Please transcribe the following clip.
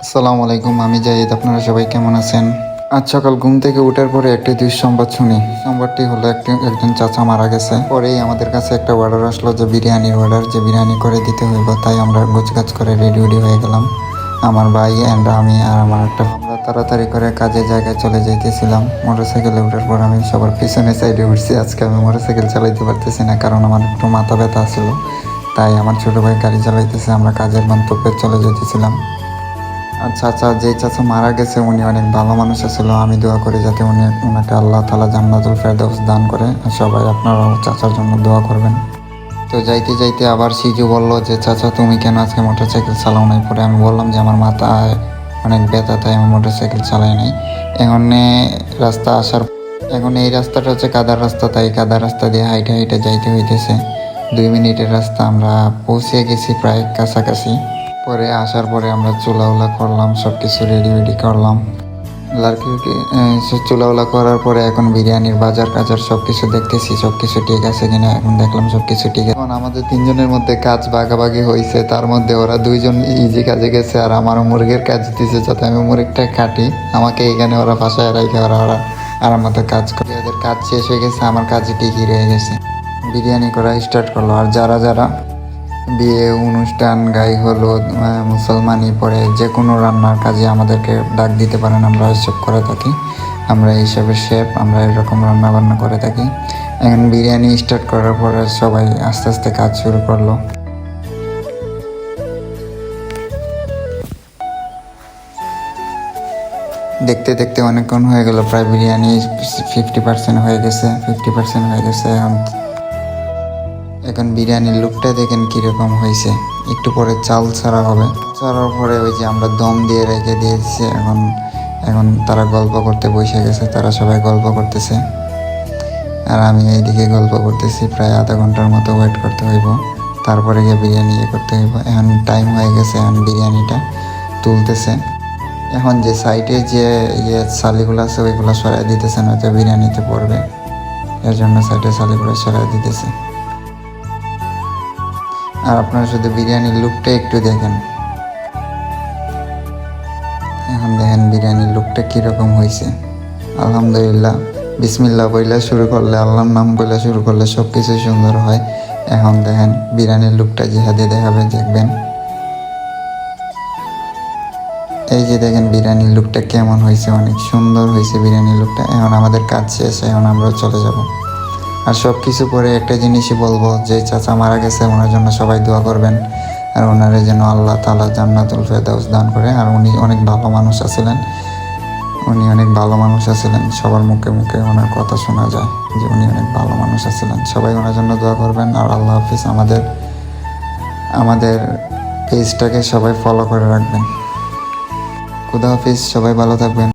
আসসালামু আলাইকুম, আমি জাহিদ। আপনারা সবাই কেমন আছেন? আজ সকাল ঘুম থেকে ওঠার পরে একটি দুঃসংবাদ শুনি। সংবাদটি হলো একজন চাচা মারা গেছে। পরেই আমাদের কাছে একটা অর্ডার আসলো, যে বিরিয়ানির অর্ডার, যে বিরিয়ানি করে দিতে হইব। তাই আমরা গোছগাছ করে রেডি হয়ে গেলাম, আমার ভাই অ্যান্ড আমি আর আমার একটা। আমরা তাড়াতাড়ি করে কাজের জায়গায় চলে যাইতেছিলাম। মোটরসাইকেলে ওঠার পর আমি সবার পিছনে সাইডে উঠছি। আজকে আমি মোটরসাইকেল চালাইতে পারতেছি না, কারণ আমার একটু মাথা ব্যথা ছিল। তাই আমার ছোটো ভাই গাড়ি চালাইতেছে। আমরা কাজের গন্তব্যে চলে যেতেছিলাম। আর যে চাচা মারা গেছে, উনি অনেক ভালো মানুষ ছিল। আমি দোয়া করি যাতে ওনাকে আল্লাহ তাআলা জান্নাতুল ফেরদাউস দান করে। আর সবাই আপনারাও চাচার জন্য দোয়া করবেন। তো যাইতে যাইতে আবার সিজু বলল যে, চাচা তুমি কেন আজকে মোটরসাইকেল চালাও নাই? পরে আমি বললাম যে আমার মাথায় অনেক ব্যথা, তাই আমি মোটরসাইকেল চালাই নাই। এখন রাস্তা আসার এখন এই রাস্তাটা হচ্ছে কাদার রাস্তা, তাই কাদার রাস্তা দিয়ে হাইটে হাইটে যাইতে হইতেছে। 2 মিনিটের রাস্তা, আমরা পৌঁছে গেছি প্রায় কাছাকাছি। পরে আসার পরে আমরা চুলাউলা করলাম, সব কিছু রেডি করলাম। চুলাউলা করার পরে এখন বিরিয়ানির বাজার কাজার সব কিছু দেখতেছি, সব কিছু ঠিক আছে কিনা। এখন দেখলাম সব কিছু ঠিক আছে। এখন আমাদের 3জনের মধ্যে কাজ ভাগাভাগি হয়েছে। তার মধ্যে ওরা 2জন ইজি কাজে গেছে, আর আমারও মুরগির কাজ দিতেছে, যাতে আমি মুরগিটা কাটি। আমাকে এখানে ওরা ফাঁসায় রাখে, ওরা আমার মতো কাজ করে। ওদের কাজ শেষ হয়ে গেছে, আমার কাজই ঠিকই রয়ে গেছে। বিরিয়ানি করা স্টার্ট করলো। আর যারা বিয়ে অনুষ্ঠান, গায়ে হলুদ, মুসলমানি, পরে যে কোনো রান্নার কাজে আমাদেরকে ডাক দিতে পারেন, আমরা এসব করে থাকি। আমরা এইসবের শেফ, আমরা এরকম রান্না বান্না করে থাকি। এখন বিরিয়ানি স্টার্ট করার পরে সবাই আস্তে আস্তে কাজ শুরু করলো। দেখতে দেখতে অনেকক্ষণ হয়ে গেল, প্রায় বিরিয়ানি 50% হয়ে গেছে। এখন বিরিয়ানির লুকটা দেখেন কীরকম হয়েছে। একটু পরে চাল ছাড়া হবে। ছাড়ার পরে ওই যে আমরা দম দিয়ে রেখে দিয়েছি। এখন তারা গল্প করতে বসে গেছে, তারা সবাই গল্প করতেছে, আর আমি এইদিকে গল্প করতেছি। প্রায় আধা ঘন্টার মতো ওয়েট করতে হইব, তারপরে গিয়ে বিরিয়ানি করতে হইব। এখন টাইম হয়ে গেছে, এখন বিরিয়ানিটা তুলতেছে। এখন যে সাইডে যে ছালিগুলো আছে, ওইগুলো সরাই দিতেছে, নয়তো বিরিয়ানিতে পড়বে। এর জন্য সাইডে ছালিগুলো সরাই দিতেছে। আর আপনারা শুধু বিরিয়ানির লুকটা একটু দেখেন। এখন দেখেন বিরিয়ানির লুকটা কীরকম হয়েছে। আলহামদুলিল্লাহ, বিসমিল্লাহ বইলা শুরু করলে, আল্লাহর নাম বইলা শুরু করলে সব কিছু সুন্দর হয়। এখন দেখেন বিরিয়ানির লুকটা জিহাদে দেখাবে, দেখবেন। এই যে দেখেন বিরিয়ানির লুকটা কেমন হয়েছে, অনেক সুন্দর হয়েছে বিরিয়ানির লুকটা। এখন আমাদের কাজ শেষ, এখন আমরা চলে যাব। আর সব কিছু পরে একটা জিনিসই বলবো, যে চাচা মারা গেছে, ওনার জন্য সবাই দোয়া করবেন। আর ওনারে যেন আল্লাহ তাআলা জান্নাতুল ফেরদাউস দান করে। আর উনি অনেক ভালো মানুষ আছিলেন। সবার মুখে মুখে ওনার কথা শোনা যায় যে উনি অনেক ভালো মানুষ আছিলেন। সবাই ওনার জন্য দোয়া করবেন। আর আল্লাহ হাফিজ। আমাদের পেজটাকে সবাই ফলো করে রাখবেন। খুদা হাফিজ, সবাই ভালো থাকবেন।